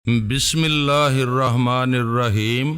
بسم اللہ الرحمن الرحیم۔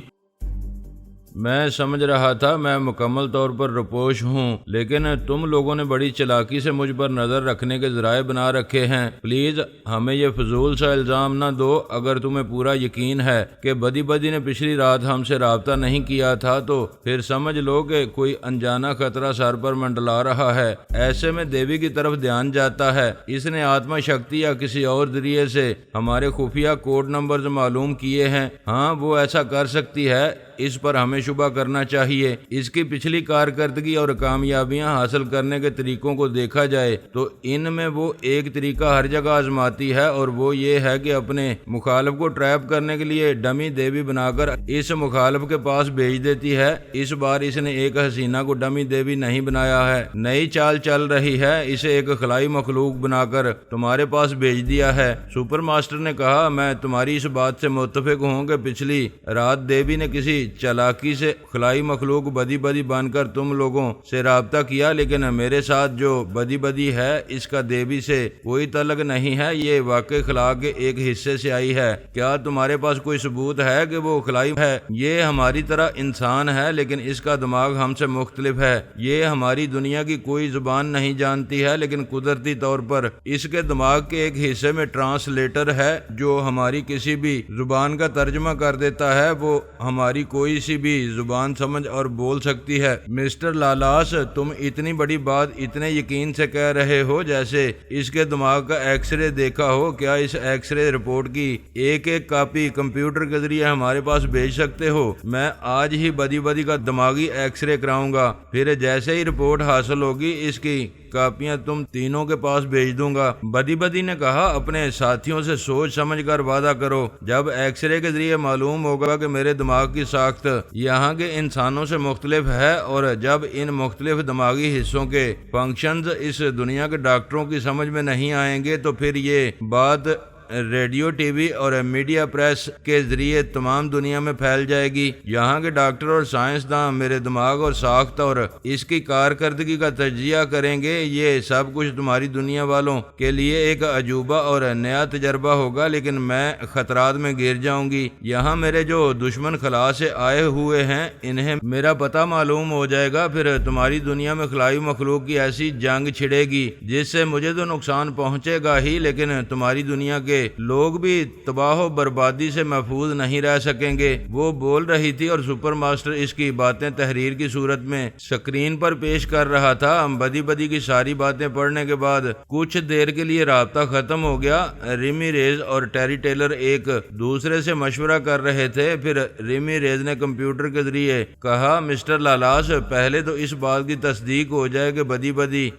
میں سمجھ رہا تھا میں مکمل طور پر روپوش ہوں، لیکن تم لوگوں نے بڑی چالاکی سے مجھ پر نظر رکھنے کے ذرائع بنا رکھے ہیں۔ پلیز ہمیں یہ فضول سا الزام نہ دو۔ اگر تمہیں پورا یقین ہے کہ بدی نے پچھلی رات ہم سے رابطہ نہیں کیا تھا تو پھر سمجھ لو کہ کوئی انجانا خطرہ سر پر منڈلا رہا ہے۔ ایسے میں دیوی کی طرف دھیان جاتا ہے۔ اس نے آتما شکتی یا کسی اور ذریعے سے ہمارے خفیہ کوڈ نمبرز معلوم کیے ہیں۔ ہاں، وہ ایسا کر سکتی ہے، اس پر ہمیں شبہ کرنا چاہیے۔ اس کی پچھلی کارکردگی اور کامیابیاں حاصل کرنے کے طریقوں کو دیکھا جائے تو ان میں وہ ایک طریقہ ہر جگہ آزماتی ہے، اور وہ یہ ہے کہ اپنے مخالف کو ٹریپ کرنے کے لیے ڈمی دیوی بنا کر اس مخالف کے پاس بھیج دیتی ہے۔ اس بار اس نے ایک حسینہ کو ڈمی دیوی نہیں بنایا ہے، نئی چال چل رہی ہے، اسے ایک خلائی مخلوق بنا کر تمہارے پاس بھیج دیا ہے۔ سپر ماسٹر نے کہا، میں تمہاری اس بات سے متفق ہوں کہ پچھلی رات دیوی نے کسی چالاکی سے خلائی مخلوق بدی بن کر تم لوگوں سے رابطہ کیا، لیکن میرے ساتھ جو بدی ہے اس کا دیوی سے کوئی تعلق نہیں ہے، یہ واقعی خلا کے ایک حصے سے آئی ہے۔ کیا تمہارے پاس کوئی ثبوت ہے کہ وہ خلائی ہے؟ یہ ہماری طرح انسان ہے، لیکن اس کا دماغ ہم سے مختلف ہے۔ یہ ہماری دنیا کی کوئی زبان نہیں جانتی ہے، لیکن قدرتی طور پر اس کے دماغ کے ایک حصے میں ٹرانسلیٹر ہے جو ہماری کسی بھی زبان کا ترجمہ کر دیتا ہے۔ وہ ہماری کوئی سی بھی زبان سمجھ اور بول سکتی ہے۔ مسٹر لالاس، تم اتنی بڑی بات اتنے یقین سے کہہ رہے ہو جیسے اس کے دماغ کا ایکس رے دیکھا ہو۔ کیا اس ایکس رے رپورٹ کی ایک کاپی کمپیوٹر کے ذریعے ہمارے پاس بھیج سکتے ہو؟ میں آج ہی بدی کا دماغی ایکس رے کراؤں گا، پھر جیسے ہی رپورٹ حاصل ہوگی اس کی کاپیاں تم تینوں کے پاس بھیج دوں گا۔ بدی نے کہا، اپنے ساتھیوں سے سوچ سمجھ کر وعدہ کرو۔ جب ایکس رے کے ذریعے معلوم ہوگا کہ میرے دماغ کی ساخت یہاں کے انسانوں سے مختلف ہے، اور جب ان مختلف دماغی حصوں کے فنکشنز اس دنیا کے ڈاکٹروں کی سمجھ میں نہیں آئیں گے، تو پھر یہ بات ریڈیو، ٹی وی اور میڈیا پریس کے ذریعے تمام دنیا میں پھیل جائے گی۔ یہاں کے ڈاکٹر اور سائنسداں میرے دماغ اور ساخت اور اس کی کارکردگی کا تجزیہ کریں گے۔ یہ سب کچھ تمہاری دنیا والوں کے لیے ایک عجوبہ اور نیا تجربہ ہوگا، لیکن میں خطرات میں گر جاؤں گی۔ یہاں میرے جو دشمن خلا سے آئے ہوئے ہیں انہیں میرا پتہ معلوم ہو جائے گا، پھر تمہاری دنیا میں خلائی مخلوق کی ایسی جنگ چھڑے گی جس سے مجھے تو نقصان پہنچے گا ہی، لیکن تمہاری دنیا کے لوگ بھی تباہ و بربادی سے محفوظ نہیں رہ سکیں گے۔ وہ بول رہی تھی اور سپر ماسٹر اس کی باتیں تحریر کی صورت میں سکرین پر پیش کر رہا تھا۔ بدی کی ساری باتیں پڑھنے کے بعد کچھ دیر کے لیے رابطہ ختم ہو گیا۔ ریمی ریز اور ٹیری ٹیلر ایک دوسرے سے مشورہ کر رہے تھے۔ پھر ریمی ریز نے کمپیوٹر کے ذریعے کہا، مسٹر لالاس، پہلے تو اس بات کی تصدیق ہو جائے کہ بدی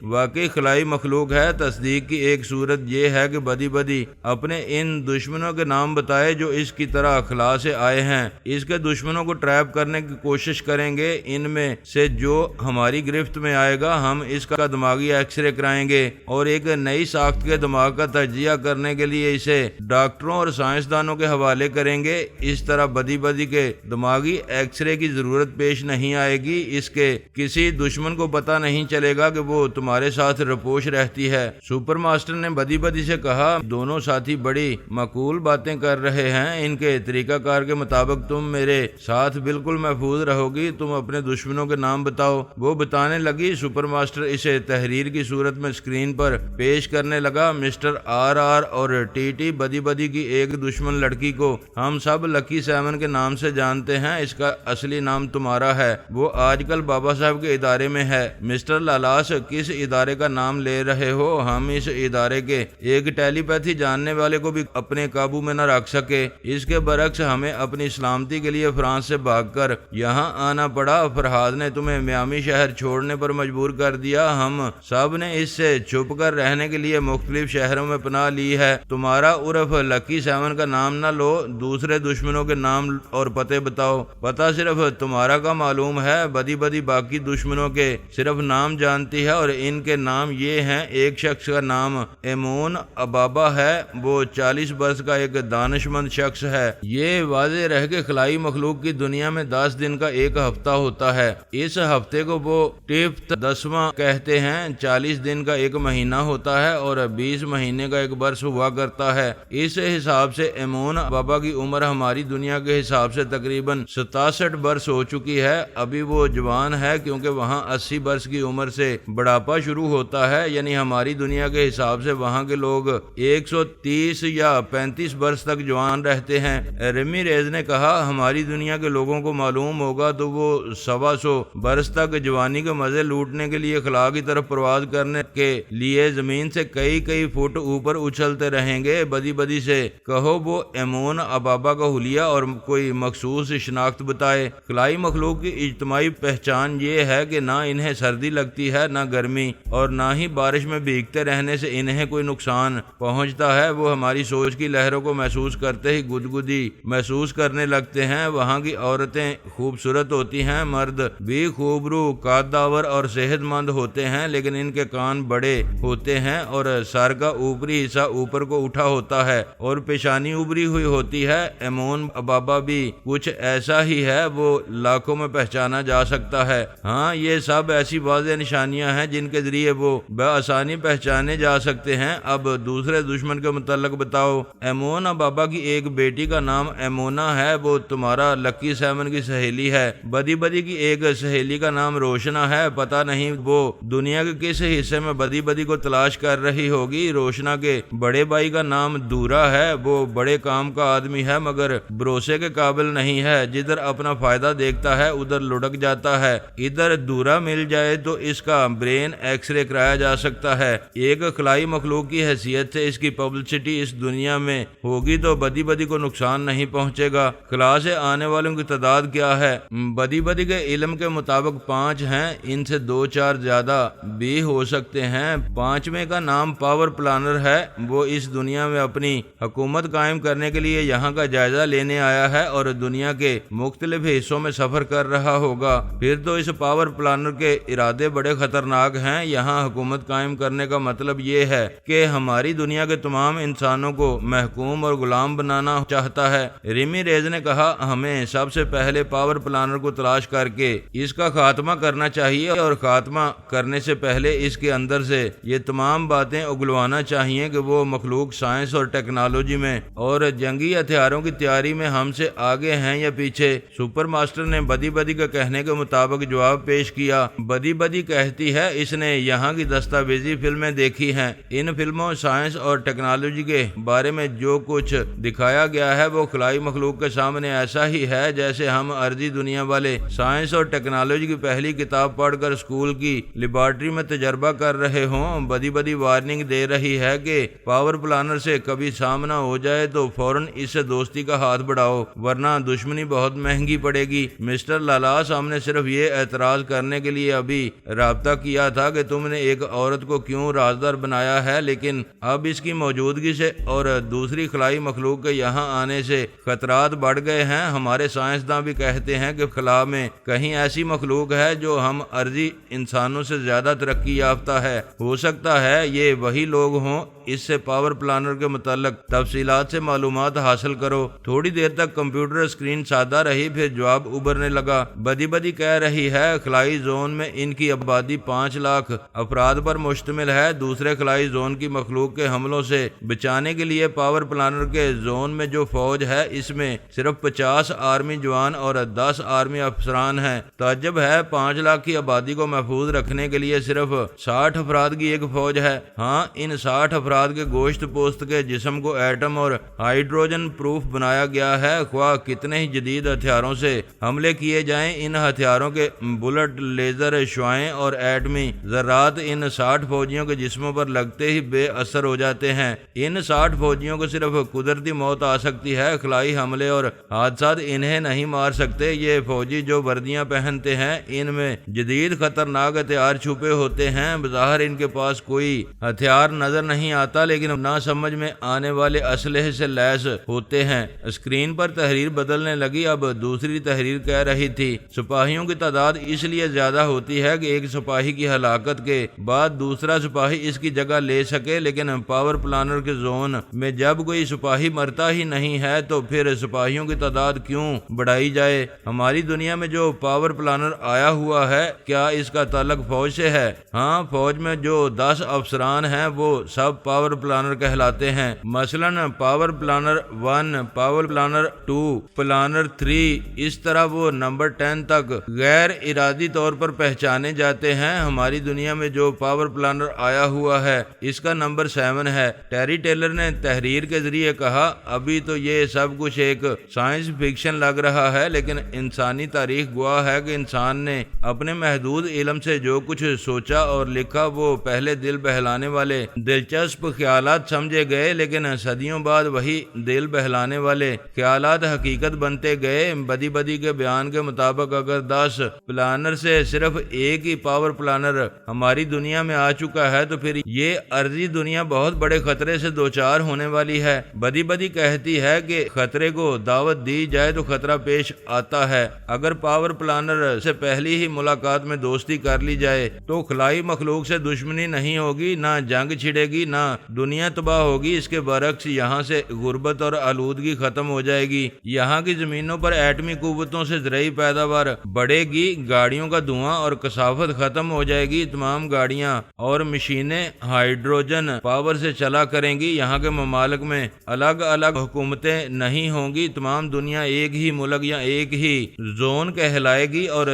واقعی خلائی مخلوق ہے۔ تصدیق کی ایک صورت یہ ہے کہ بدی اپنے ان دشمنوں کے نام بتائے جو اس کی طرح خلا سے آئے ہیں۔ اس کے دشمنوں کو ٹریپ کرنے کی کوشش کریں گے۔ ان میں سے جو ہماری گرفت میں آئے گا ہم اس کا دماغی ایکس رے کرائیں گے اور ایک نئی ساخت کے دماغ کا تجزیہ کرنے کے لیے اسے ڈاکٹروں اور سائنسدانوں کے حوالے کریں گے۔ اس طرح بدی کے دماغی ایکس رے کی ضرورت پیش نہیں آئے گی۔ اس کے کسی دشمن کو پتہ نہیں چلے گا کہ وہ تمہارے ساتھ رپوش رہتی ہے۔ سپر ماسٹر نے بدی سے کہا، دونوں ساتھی بڑی معقول باتیں کر رہے ہیں۔ ان کے طریقہ کار کے مطابق تم میرے ساتھ بالکل محفوظ رہو گی۔ تم اپنے دشمنوں کے نام بتاؤ۔ وہ بتانے لگی۔ سپر ماسٹر اسے تحریر کی صورت میں اسکرین پر پیش کرنے لگا۔ مسٹر آر اور ٹی بدی کی ایک دشمن لڑکی کو ہم سب لکی 7 کے نام سے جانتے ہیں۔ اس کا اصلی نام تمہارا ہے۔ وہ آج کل بابا صاحب کے ادارے میں ہے۔ مسٹر لالاس، کس ادارے کا نام لے رہے ہو؟ ہم اس ادارے کے ایک ٹیلی پیتھی جاننے والے کو بھی اپنے قابو میں نہ رکھ سکے۔ اس کے برعکس ہمیں اپنی سلامتی کے لیے فرانس سے بھاگ کر یہاں آنا پڑا۔ فرہاد نے تمہیں میامی شہر چھوڑنے پر مجبور کر دیا۔ ہم سب نے اس سے چھپ کر رہنے کے لیے مختلف شہروں میں پناہ لی ہے۔ تمہارا عرف لکی 7 کا نام نہ لو، دوسرے دشمنوں کے نام اور پتے بتاؤ۔ پتہ صرف تمہارا کا معلوم ہے۔ بدی باقی دشمنوں کے صرف نام جانتی ہے، اور ان کے نام یہ ہیں۔ ایک شخص کا نام ایمون ابابا ہے، وہ وہ 40 برس کا ایک دانشمند شخص ہے۔ یہ واضح رہ کہ خلائی مخلوق کی دنیا میں 10 دن کا ایک ہفتہ ہوتا ہے۔ اس ہفتے کو وہ ٹیفت 10واں کہتے ہیں۔ 40 دن کا ایک مہینہ ہوتا ہے اور 20 مہینے کا ایک برس ہوا کرتا ہے۔ اس حساب سے ایمون بابا کی عمر ہماری دنیا کے حساب سے تقریباً 67 برس ہو چکی ہے۔ ابھی وہ جوان ہے کیونکہ وہاں 80 برس کی عمر سے بڑھاپا شروع ہوتا ہے، یعنی ہماری دنیا کے حساب سے وہاں کے لوگ 130 یا 35 برس تک جوان رہتے ہیں۔ ریمی ریز نے کہا ہماری دنیا کے لوگوں کو معلوم ہوگا تو وہ 125 برس تک جوانی کے مزے لوٹنے کے لیے خلا کی طرف پرواز کرنے کے لیے زمین سے کئی فٹ اوپر اچھلتے رہیں گے۔ بدی بدی سے کہو وہ ایمون ابابا کا حلیہ اور کوئی مخصوص شناخت بتائے۔ خلائی مخلوق کی اجتماعی پہچان یہ ہے کہ نہ انہیں سردی لگتی ہے نہ گرمی، اور نہ ہی بارش میں بھیگتے رہنے سے انہیں کوئی نقصان پہنچتا ہے۔ وہ ہماری سوچ کی لہروں کو محسوس کرتے ہی گدگدی محسوس کرنے لگتے ہیں۔ وہاں کی عورتیں خوبصورت ہوتی ہیں، مرد بھی خوبرو قدآور اور صحت مند ہوتے ہیں، لیکن ان کے کان بڑے ہوتے ہیں اور سر کا اوپری حصہ اوپر کو اٹھا ہوتا ہے اور پیشانی ابری ہوئی ہوتی ہے۔ ایمون ابابا بھی کچھ ایسا ہی ہے، وہ لاکھوں میں پہچانا جا سکتا ہے۔ ہاں، یہ سب ایسی واضح نشانیاں ہیں جن کے ذریعے وہ بآسانی پہچانے جا سکتے ہیں۔ اب دوسرے دشمن کے متعلق بتاؤ۔ ایمون ابابا کی ایک بیٹی کا نام ایمونا ہے، وہ تمہارا لکی 7 کی سہیلی ہے۔ بدی بدی کی ایک سہیلی کا نام روشنا ہے، پتہ نہیں وہ دنیا کے کس حصے میں بدی بدی کو تلاش کر رہی ہوگی۔ روشنا کے بڑے بھائی کا نام دورا ہے، وہ بڑے کام کا آدمی ہے مگر بھروسے کے قابل نہیں ہے۔ جدھر اپنا فائدہ دیکھتا ہے ادھر لڑک جاتا ہے۔ ادھر دورا مل جائے تو اس کا برین ایکس رے کرایا جا سکتا ہے۔ ایک خلائی مخلوق کی حیثیت سے اس کی پبلسٹی اس دنیا میں ہوگی تو بدی بدی کو نقصان نہیں پہنچے گا۔ خلا سے آنے والوں کی تعداد کیا ہے؟ بدی بدی کے علم کے مطابق 5 ہیں، ان سے 2-4 زیادہ بھی ہو سکتے ہیں۔ 5ویں کا نام پاور پلانر ہے، وہ اس دنیا میں اپنی حکومت قائم کرنے کے لیے یہاں کا جائزہ لینے آیا ہے اور دنیا کے مختلف حصوں میں سفر کر رہا ہوگا۔ پھر تو اس پاور پلانر کے ارادے بڑے خطرناک ہیں۔ یہاں حکومت قائم کرنے کا مطلب یہ ہے کہ ہماری دنیا کے تمام انسانوں کو محکوم اور غلام بنانا چاہتا ہے۔ ریمی ریز نے کہا ہمیں سب سے پہلے پاور پلانر کو تلاش کر کے اس کا خاتمہ کرنا چاہیے، اور خاتمہ کرنے سے پہلے اس کے اندر سے یہ تمام باتیں اگلوانا چاہیے کہ وہ مخلوق سائنس اور ٹیکنالوجی میں اور جنگی ہتھیاروں کی تیاری میں ہم سے آگے ہیں یا پیچھے۔ سپر ماسٹر نے بدی بدی کے کہنے کے مطابق جواب پیش کیا۔ بدی بدی کہتی ہے اس نے یہاں کی دستاویزی فلمیں دیکھی ہیں۔ ان فلموں سائنس اور ٹیکنالوجی کے بارے میں جو کچھ دکھایا گیا ہے وہ خلائی مخلوق کے سامنے ایسا ہی ہے جیسے ہم ارضی دنیا والے سائنس اور ٹیکنالوجی کی پہلی کتاب پڑھ کر اسکول کی لیبارٹری میں تجربہ کر رہے ہوں۔ بدی بدی وارننگ دے رہی ہے کہ پاور پلانر سے کبھی سامنا ہو جائے تو فوراً اس سے دوستی کا ہاتھ بڑھاؤ ورنہ دشمنی بہت مہنگی پڑے گی۔ مسٹر لالاس ہم نے صرف یہ اعتراض کرنے کے لیے ابھی رابطہ کیا تھا کہ تم نے ایک عورت کو کیوں رازدار بنایا ہے، لیکن اب اس کی موجودگی سے اور دوسری خلائی مخلوق کے یہاں آنے سے خطرات بڑھ گئے ہیں۔ ہمارے سائنسداں بھی کہتے ہیں کہ خلا میں کہیں ایسی مخلوق ہے جو ہم ارضی انسانوں سے زیادہ ترقی یافتہ ہے۔ ہو سکتا ہے یہ وہی لوگ ہوں۔ اس سے پاور پلانر کے متعلق تفصیلات سے معلومات حاصل کرو۔ تھوڑی دیر تک کمپیوٹر اسکرین سادہ رہی، پھر جواب ابھرنے لگا۔ بدی بدی کہہ رہی ہے خلائی زون میں ان کی آبادی 5 لاکھ افراد پر مشتمل ہے۔ دوسرے خلائی زون کی مخلوق کے حملوں سے بچانے کے لیے پاور پلانر کے زون میں جو فوج ہے اس میں صرف 50 آرمی جوان اور 10 آرمی افسران ہیں۔ تعجب ہے 5 لاکھ کی آبادی کو محفوظ رکھنے کے لیے صرف 60 افراد کی ایک فوج ہے۔ ہاں، ان 60 افراد کے گوشت پوست کے جسم کو ایٹم اور ہائیڈروجن پروف بنایا گیا ہے۔ خواہ کتنے ہی جدید ہتھیاروں سے حملے کیے جائیں، ان ہتھیاروں کے بلٹ، لیزر شعاعیں اور ایٹمی ذرات ان 60 فوجیوں کے جسموں پر لگتے ہی بے اثر ہو جاتے ہیں۔ ان 60 فوجیوں کو صرف قدرتی موت آ سکتی ہے، خلائی حملے اور حادثات انہیں نہیں مار سکتے۔ یہ فوجی جو وردیاں پہنتے ہیں ان میں جدید خطرناک ہتھیار چھپے ہوتے ہیں۔ بظاہر ان کے پاس کوئی ہتھیار نظر نہیں آتا لیکن نہ سمجھ میں آنے والے اسلحے سے لیس ہوتے ہیں۔ اسکرین پر تحریر بدلنے لگی۔ اب دوسری تحریر کہہ رہی تھی سپاہیوں کی تعداد اس لیے زیادہ ہوتی ہے کہ ایک سپاہی کی ہلاکت کے بعد دوسرا سپاہی اس کی جگہ لے سکے، لیکن پاور پلانر کے زون میں جب کوئی سپاہی مرتا ہی نہیں ہے تو پھر سپاہیوں کی تعداد کیوں بڑھائی جائے؟ ہماری دنیا میں جو پاور پلانر آیا ہوا ہے کیا اس کا تعلق فوج سے ہے؟ ہاں، فوج میں جو 10 افسران ہیں وہ سب پاور پلانر کہلاتے ہیں۔ مثلا power planner 1، power planner 2، planner 3، اس طرح وہ نمبر 10 تک غیر ارادی طور پر پہچانے جاتے ہیں۔ ہماری دنیا میں جو پاور پلانر آیا ہوا ہے اس کا نمبر 7 ہے۔ ٹیری ٹیلر نے تحریر کے ذریعے کہا، ابھی تو یہ سب کچھ ایک سائنس فکشن لگ رہا ہے، لیکن انسانی تاریخ گواہ ہے کہ انسان نے اپنے محدود علم سے جو کچھ سوچا اور لکھا وہ پہلے دل بہلانے والے دلچسپ خیالات سمجھے گئے، لیکن صدیوں بعد وہی دل بہلانے والے خیالات حقیقت بنتے گئے۔ بدی بدی کے بیان کے مطابق اگر 10 پلانر سے صرف ایک ہی پاور پلانر ہماری دنیا میں آ چکا ہے تو پھر یہ ارضی دنیا بہت بڑے خطرے سے دوچار ہونے والی ہے۔ بدی بدی کہتی ہے کہ خطرے کو دعوت دی جائے تو خطرہ پیش آتا ہے۔ اگر پاور پلانر سے پہلی ہی ملاقات میں دوستی کر لی جائے تو خلائی مخلوق سے دشمنی نہیں ہوگی، نہ جنگ چھڑے گی، نہ دنیا تباہ ہوگی۔ اس کے برعکس یہاں سے غربت اور آلودگی ختم ہو جائے گی۔ یہاں کی زمینوں پر ایٹمی قوتوں سے زرعی پیداوار بڑھے گی، گاڑیوں کا دھواں اور کثافت ختم ہو جائے گی، تمام گاڑیاں اور مشینیں ہائیڈروجن پاور سے چلا کریں گی۔ یہاں کے ممالک میں الگ الگ حکومتیں نہیں ہوں گی، تمام دنیا ایک ہی ملک یا ایک ہی زون کہلائے گی، اور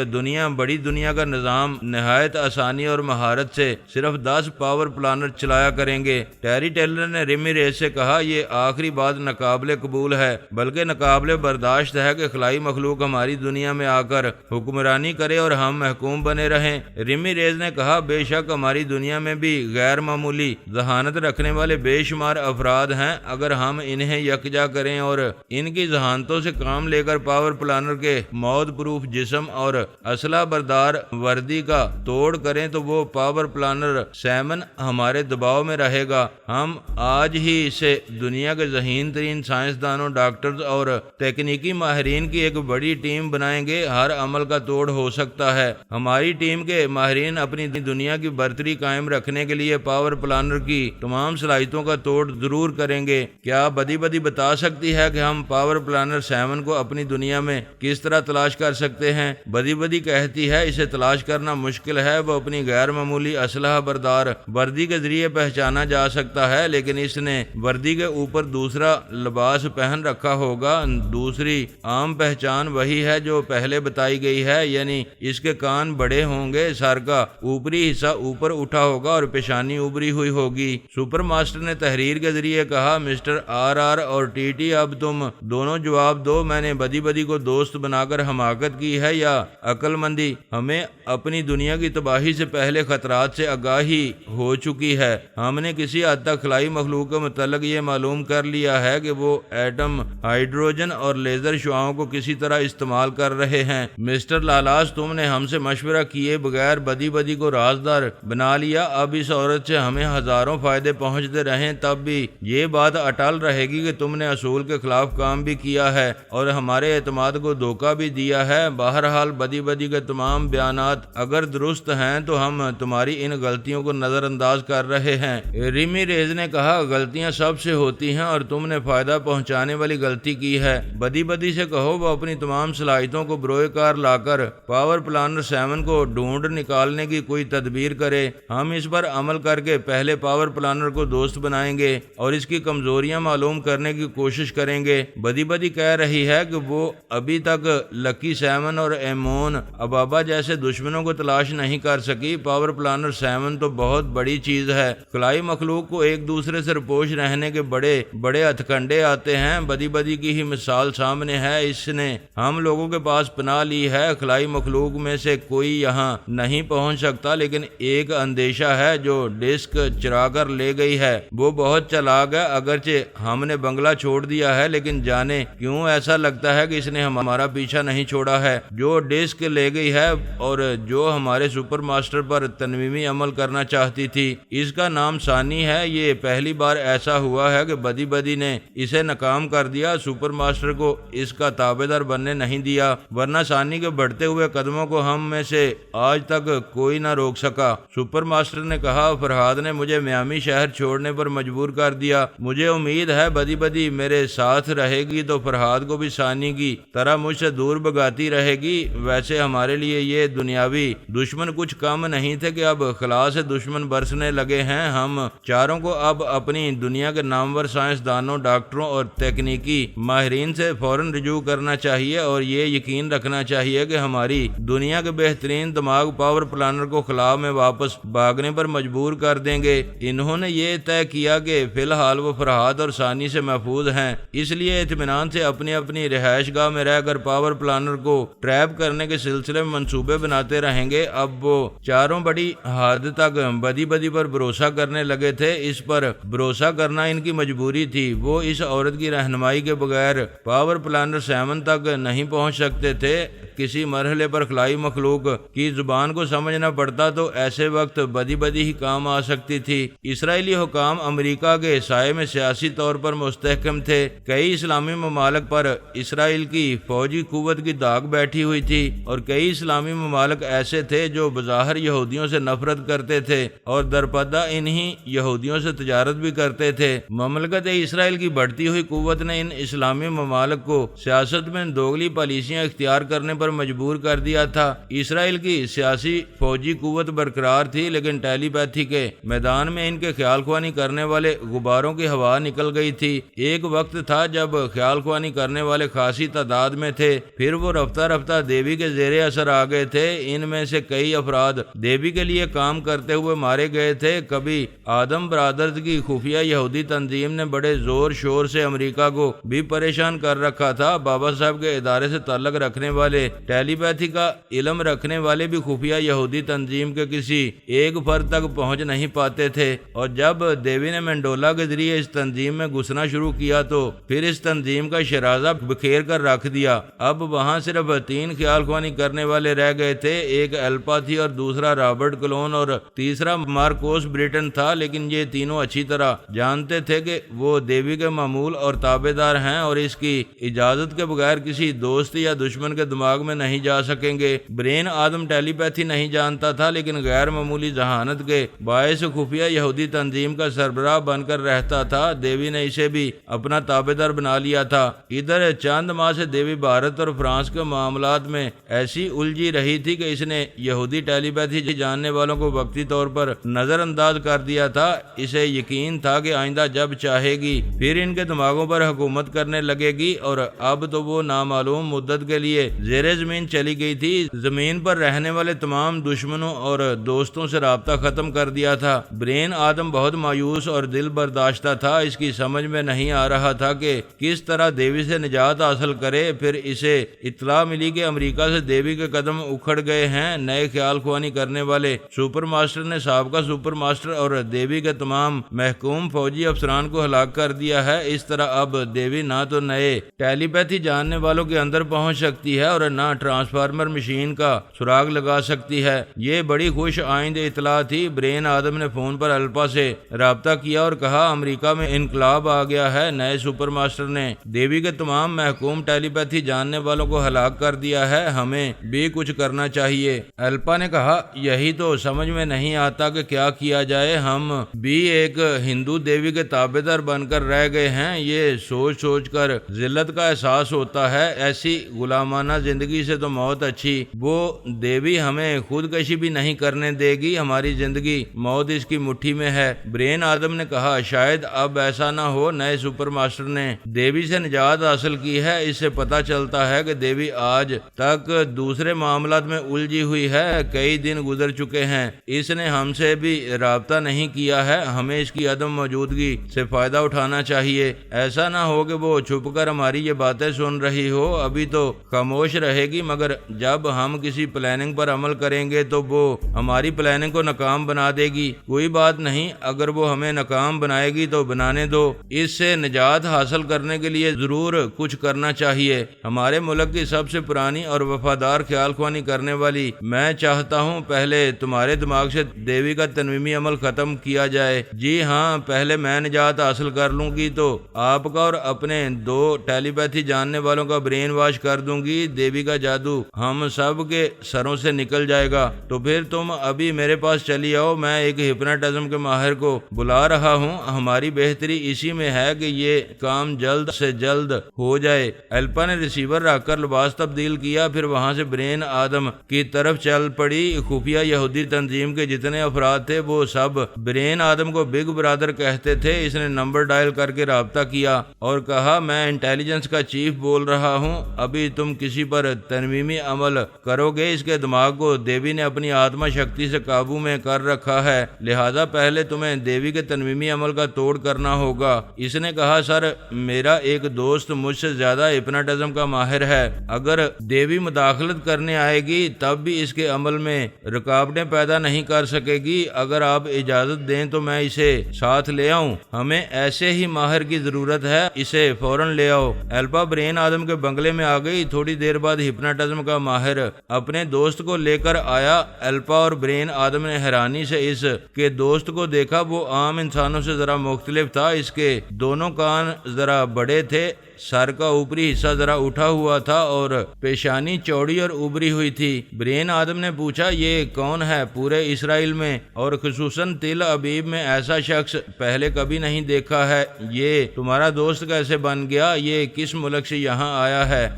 بڑی دنیا کا نظام نہایت آسانی اور مہارت سے صرف 10 پاور پلانر چلایا کریں گے۔ ٹیری ٹیلر نے ریمی ریس سے کہا، یہ آخری بات ناقابل قبول ہے، بلکہ ناقابل برداشت ہے کہ خلائی مخلوق ہماری دنیا میں آ کر حکمرانی کرے اور ہم محکوم بنے رہیں۔ ریمی ریز نے کہا، بے شک ہماری دنیا میں بھی غیر معمولی ذہانت رکھنے والے بے شمار افراد ہیں، اگر ہم انہیں یکجا کریں اور ان کی ذہانتوں سے کام لے کر پاور پلانر کے موت پروف جسم اور اسلحہ بردار وردی کا توڑ کریں تو وہ پاور پلانر 7 ہمارے دباؤ میں رہے گا۔ ہم آج ہی سے دنیا کے ذہین ترین سائنسدانوں، ڈاکٹرز اور تکنیکی ماہرین کی ایک بڑی ٹیم بنائیں گے۔ ہر عمل کا توڑ ہو سکتا ہے۔ ہماری ٹیم کے ماہرین اپنی دنیا کی برتری قائم رکھنے کے لیے پاور پلانر کی تمام صلاحیتوں کا توڑ ضرور کریں گے۔ کیا بدی بدی بتا سکتی ہے کہ ہم پاور پلانر 7 کو اپنی دنیا میں کس طرح تلاش کر سکتے ہیں؟ بدی بدی کہتی ہے، اسے تلاش کرنا مشکل ہے، وہ اپنی غیر معمولی اسلحہ بردار وردی کے ذریعے پہچانا جا سکتا ہے، لیکن اس نے وردی کے اوپر دوسرا لباس پہن رکھا ہوگا۔ دوسری عام پہچان وہی ہے جو پہلے بتائی گئی ہے، یعنی اس کے کان بڑے ہوں گے، سر کا اوپری حصہ اوپر اٹھا ہوگا اور پیشانی ابری ہوئی ہوگی۔ سپر ماسٹر نے تحریر کے ذریعے کہا، مسٹر آر آر اور ٹی ٹی، اب تم دونوں جواب دو، میں نے بدی بدی کو دوست بنا کر حماقت کی ہے یا عقل مندی؟ ہمیں اپنی دنیا کی تباہی سے پہلے خطرات سے آگاہی ہو چکی ہے۔ ہم نے کسی حد تک خلائی مخلوق کے متعلق یہ معلوم کر لیا ہے کہ وہ ایٹم، ہائیڈروجن اور لیزر شعاؤں کو کسی طرح استعمال کر رہے ہیں۔ مسٹر لالاس، تم نے ہم سے مشورہ کیے بغیر بدی بدی کو رازدار بنا لیا۔ اب اس عورت سے ہمیں ہزاروں فائدے پہنچتے رہیں تب بھی یہ بات اٹل رہے گی کہ تم نے اصول کے خلاف کام بھی کیا ہے اور ہمارے اعتماد کو دھوکہ بھی دیا ہے۔ بہرحال بدی بدی کے تمام بیانات اگر درست ہیں تو ہم تمہاری ان غلطیوں کو نظر انداز کر رہے ہیں۔ ریمی ریز نے کہا، غلطیاں سب سے ہوتی ہیں اور تم نے فائدہ پہنچانے والی غلطی کی ہے۔ بدی بدی سے کہو وہ اپنی تمام صلاحیتوں کو بروئے کار لا کر پاور پلانر 7 کو ڈھونڈ نکالنے کی کوئی تدبیر کرے۔ ہم اس پر عمل کر کے پہلے پاور پلانر کو دوست بنائیں گے اور اس کی کمزوریاں معلوم کرنے کی کوشش کریں گے۔ بدی بدی کہہ رہی ہے کہ وہ ابھی تک لکی 7 اور ایمون ابابا جیسے دشمنوں کو تلاش نہیں کر سکی۔ پاور پلانر 7 تو بہت بڑی چیز ہے۔ خلائی مخلوق کو ایک دوسرے سے رپوش رہنے کے بڑے بڑے ہتھکنڈے آتے ہیں۔ بدی بدی کی ہی مثال سامنے ہے، اس نے ہم لوگوں کے پاس پناہ لی ہے۔ خلائی مخلوق میں سے کوئی یہاں نہیں پہنچ سکتا، لیکن ایک اندیشہ ہے جو ڈسک چرا کر لے گئی ہے۔ وہ بہت چلاک ہے، اگرچہ ہم نے بنگلہ چھوڑ دیا ہے، لیکن جانے کیوں ایسا لگتا ہے کہ اس نے ہمارا پیچھا نہیں چھوڑا ہے۔ جو ڈسک لے گئی ہے اور جو ہمارے سپر ماسٹر پر تنویمی عمل کرنا چاہتی تھی، اس کا نام ثانی ہے۔ یہ پہلی بار ایسا ہوا ہے کہ بدی بدی نے اسے ناکام کر دیا، سپر ماسٹر کو اس کا تابعدار بننے نہیں دیا، ورنہ ثانی کے بڑھتے ہوئے قدموں کو ہم میں سے آج تک کوئی نہ روک سکا۔ سپر ماسٹر نے کہا، فرہاد نے مجھے میامی شہر چھوڑنے پر مجبور مجبور کر دیا۔ مجھے امید ہے بدی بدی میرے ساتھ رہے گی تو فرحاد کو بھی ثانی کی طرح مجھ سے دور بھگاتی رہے گی۔ ویسے ہمارے لیے یہ دنیاوی دشمن کچھ کم نہیں تھے کہ اب خلا سے دشمن برسنے لگے ہیں۔ ہم چاروں کو اب اپنی دنیا کے نامور سائنسدانوں، ڈاکٹروں اور تکنیکی ماہرین سے فوراً رجوع کرنا چاہیے اور یہ یقین رکھنا چاہیے کہ ہماری دنیا کے بہترین دماغ پاور پلانر کو خلا میں واپس بھاگنے پر مجبور کر دیں گے۔ انہوں نے یہ طے کیا کہ فی الحال وہ فرحاد اور ثانی سے محفوظ ہیں، اس لیے اطمینان سے اپنی اپنی رہائش گاہ میں رہ کر پاور پلانر کو ٹریپ کرنے کے سلسلے میں منصوبے بناتے رہیں گے۔ اب وہ چاروں بڑی حد تک بدی بدی پر بھروسہ کرنے لگے تھے۔ اس پر بھروسہ کرنا ان کی مجبوری تھی۔ وہ اس عورت کی رہنمائی کے بغیر پاور پلانر 7 تک نہیں پہنچ سکتے تھے۔ کسی مرحلے پر خلائی مخلوق کی زبان کو سمجھنا پڑتا تو ایسے وقت بدی بدی ہی کام آ سکتی تھی۔ اسرائیلی حکام امریکہ کے سائے میں سیاسی طور پر مستحکم تھے۔ کئی اسلامی ممالک پر اسرائیل کی فوجی قوت کی داغ بیٹھی ہوئی تھی اور کئی اسلامی ممالک ایسے تھے جو بظاہر یہودیوں سے نفرت کرتے تھے اور درپردہ انہی یہودیوں سے تجارت بھی کرتے تھے۔ مملکت اسرائیل کی بڑھتی ہوئی قوت نے ان اسلامی ممالک کو سیاست میں دوگلی پالیسیاں اختیار کرنے پر مجبور کر دیا تھا۔ اسرائیل کی سیاسی فوجی قوت برقرار تھی لیکن ٹیلی پیتھی کے میدان میں ان کے خیال خوانی کرنے والے غباروں کی ہوا نکل گئی تھی۔ ایک وقت تھا جب خیال خوانی کرنے والے خاصی تعداد میں تھے، پھر وہ رفتہ رفتہ دیوی کے زیر اثر آ گئے تھے۔ ان میں سے کئی افراد دیوی کے لیے کام کرتے ہوئے مارے گئے تھے۔ کبھی آدم برادرز کی خفیہ یہودی تنظیم نے بڑے زور شور سے امریکہ کو بھی پریشان کر رکھا تھا۔ بابا صاحب کے ادارے سے تعلق رکھنے والے، ٹیلی پیتھی کا علم رکھنے والے بھی خفیہ یہودی تنظیم کے کسی ایک فرد تک پہنچ نہیں پاتے تھے، اور جب دیوی نے مینڈولا کے ذریعے اس تنظیم میں گھسنا شروع کیا تو پھر اس تنظیم کا شرازہ بکھیر کر رکھ دیا۔ اب وہاں صرف 3 خیال خوانی کرنے والے رہ گئے تھے، ایک ایلپا تھی اور دوسرا رابرٹ کلون اور تیسرا مارکوس بریٹن تھا، لیکن یہ تینوں اچھی طرح جانتے تھے کہ وہ دیوی کے معمول اور تابع دار ہیں اور اس کی اجازت کے بغیر کسی دوست یا دشمن کے دماغ میں نہیں جا سکیں گے۔ برین آدم ٹیلی پیتھی نہیں جانتا تھا، لیکن غیر معمولی ذہانت کے باعث خفیہ یہودی تنظیم کا سربراہ بن کر رہتا تھا۔ دیوی نے اسے بھی اپنا تابع دار بنا لیا تھا۔ ادھر چند ماہ سے دیوی بھارت اور فرانس کے معاملات میں ایسی الجھی رہی تھی کہ اس نے یہودی ٹیلی پیتھی جاننے والوں کو وقتی طور پر نظر انداز کر دیا تھا۔ اسے یقین تھا کہ آئندہ جب چاہے گی پھر ان کے دماغوں پر حکومت کرنے لگے گی، اور اب تو وہ نامعلوم مدت کے لیے زیر زمین چلی گئی تھی۔ زمین پر رہنے والے تمام دشمنوں اور دوستوں سے رابطہ ختم کر دیا تھا۔ برین آدم بہت مایوس اور دل برداشتہ تھا۔ اس کی سمجھ میں نہیں آ رہا تھا کہ کس طرح دیوی سے نجات حاصل کرے۔ پھر اسے اطلاع ملی کہ امریکہ سے دیوی کے قدم اکھڑ گئے ہیں۔ نئے خیال خوانی کرنے والے سپر ماسٹر نے سابقہ سپر ماسٹر اور دیوی کے تمام محکوم فوجی افسران کو ہلاک کر دیا ہے۔ اس طرح اب دیوی نہ تو نئے ٹیلی پیتھی جاننے والوں کے اندر پہنچ سکتی ہے اور نہ ٹرانسفارمر مشین کا سراغ لگا سکتی ہے۔ یہ بڑی خوش آئند اطلاع تھی۔ برین آدم نے فون پر الپا سے رابطہ کیا اور کہا امریکہ میں انقلاب آ گیا ہے۔ نئے سپر ماسٹر نے دیوی کے تمام محکوم ٹیلی پیتھی جاننے والوں کو ہلاک کر دیا ہے، ہمیں بھی کچھ کرنا چاہیے۔ الپا نے کہا یہی تو سمجھ میں نہیں آتا کہ کیا کیا جائے، ہم بھی ایک ہندو دیوی کے تابع دار بن کر رہ گئے ہیں۔ یہ سوچ سوچ کر ذلت کا احساس ہوتا ہے۔ ایسی غلامانہ زندگی سے تو موت اچھی۔ وہ دیوی ہمیں خودکشی بھی نہیں کرنے دے گی، ہماری زندگی موت اس کی مٹھی میں ہے۔ برین آدم نے کہا شاید اب ایسا نہ ہو۔ نئے سپر ماسٹر نے دیوی سے نجات حاصل کی ہے۔ اس سے پتہ چلتا ہے کہ دیوی آج تک دوسرے معاملات میں الجھی ہوئی ہے۔ کئی دن گزر چکے ہیں، اس نے ہم سے بھی رابطہ نہیں کیا ہے۔ ہمیں اس کی عدم موجودگی سے فائدہ اٹھانا چاہیے۔ ایسا نہ ہو کہ وہ چھپ کر ہماری یہ باتیں سن رہی ہو۔ ابھی تو خاموش رہے گی، مگر جب ہم کسی پلاننگ پر عمل کریں گے تو وہ ہماری پلاننگ کو ناکام بنا دے گی۔ کوئی بات نہیں، اگر وہ ہمیں ناکام بنائے گی تو بنانے دو۔ اس سے نجات حاصل کرنے کے لیے ضرور کچھ کرنا چاہیے۔ ہمارے ملک کی سب سے پرانی اور وفادار خیال خوانی کرنے والی میں چاہتا ہوں پہلے تمہارے دماغ سے دیوی کا تنویمی عمل ختم کیا جائے۔ جی ہاں، پہلے میں نجات حاصل کر لوں گی تو آپ کا اور اپنے 2 ٹیلی پیتھی جاننے والوں کا برین واش کر دوں گی۔ دیوی کا جادو ہم سب کے سروں سے نکل جائے گا۔ تو پھر تم ابھی میرے پاس چلی آؤ، میں ایک ہپناٹزم کے ماہر کو بلا رہا رہا ہوں، ہماری بہتری اسی میں ہے کہ یہ کام جلد سے جلد ہو جائے۔ ایلپا نے ریسیور رکھ کر لباس تبدیل کیا، پھر وہاں سے برین آدم کی طرف چل پڑی۔ خفیہ یہودی تنظیم کے جتنے افراد تھے وہ سب برین آدم کو بگ برادر کہتے تھے۔ اس نے نمبر ڈائل کر کے رابطہ کیا اور کہا، میں انٹیلیجنس کا چیف بول رہا ہوں، ابھی تم کسی پر تنویمی عمل کرو گے؟ اس کے دماغ کو دیوی نے اپنی آتما شکتی سے قابو میں کر رکھا ہے، لہذا پہلے تمہیں دیوی کے تنویمی عمل کا توڑ کرنا ہوگا۔ اس نے کہا، سر، میرا ایک دوست مجھ سے زیادہ ہپناٹزم کا ماہر ہے، اگر دیوی مداخلت کرنے آئے گی تب بھی اس کے عمل میں رکاوٹیں پیدا نہیں کر سکے گی۔ اگر آپ اجازت دیں تو میں اسے ساتھ لے آؤں، ہمیں ایسے ہی ماہر کی ضرورت ہے، اسے فوراً لے آؤ۔ ایلپا برین آدم کے بنگلے میں آ گئی۔ تھوڑی دیر بعد ہپناٹزم کا ماہر اپنے دوست کو لے کر آیا۔ ایلپا اور برین آدم نے حیرانی سے اس کے دوست کو دیکھا، وہ عام انسانوں سے ذرا مختلف تھا۔ اس کے دونوں کان ذرا بڑے تھے، سر کا اوپری حصہ ذرا اٹھا ہوا تھا اور پیشانی چوڑی اور ابری ہوئی تھی۔ برین آدم نے پوچھا، یہ کون ہے؟ پورے اسرائیل میں اور خصوصاً تل ابیب میں ایسا شخص پہلے کبھی نہیں دیکھا ہے۔ یہ تمہارا دوست کیسے بن گیا؟ یہ کس ملک سے یہاں آیا ہے؟